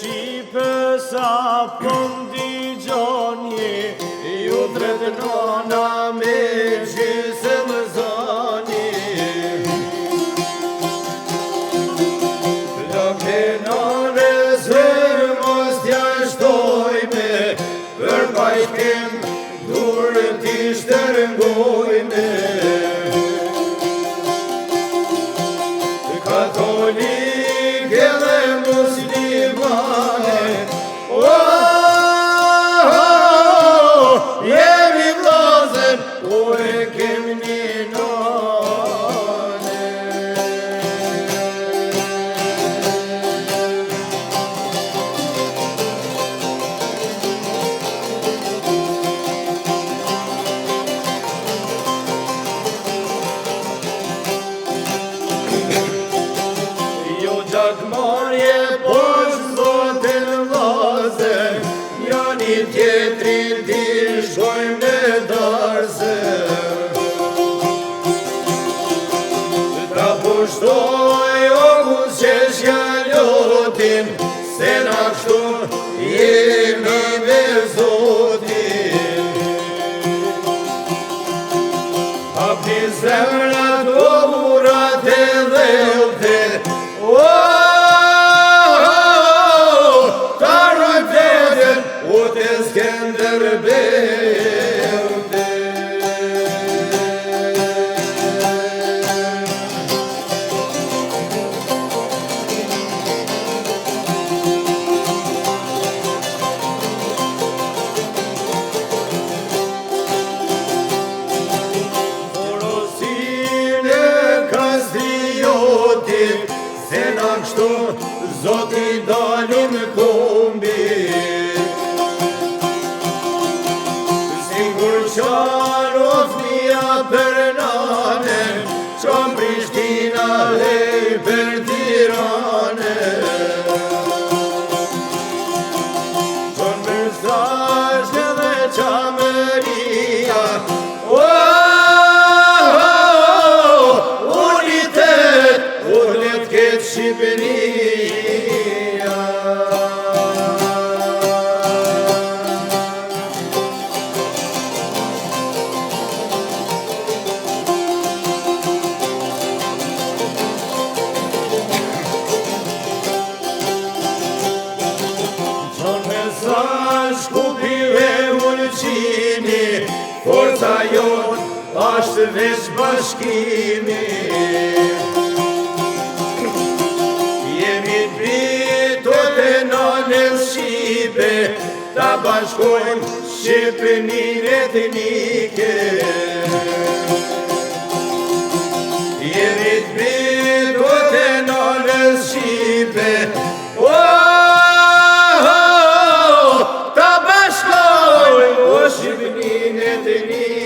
Shqipës apëm digjonje, ju drejt nona me gjysëm zoni. Plake nore zërë mos t'ja shtojme, për bajtëm durë t'i shtërngojme. Katolike dhe muslimane, jemi vllazër, po e kemi një nane. Gjakmarje poshtë zotin vllazër, janë i tjetrin t'i shkojmë në darse. Ta pushtoj o kusqeshja lotin, se na kështu jemi me Zotin. Hapni zemrat o murat e dhelte, se na kështu Zoti dalim kombi. Sigur qanë o fmija për nanen, qam Prishtina lej për Tirane. Qon mërsasht edhe qamëria, Shqipëria. Qon mesazh kupive ulqimi, forca jon ashtë veç bashkimi. Shqipe, ta bashkojmë Shqipënin etnike. Jemi t'bitur të nonës Shqipe, ta bashkojmë Shqipënin etnike.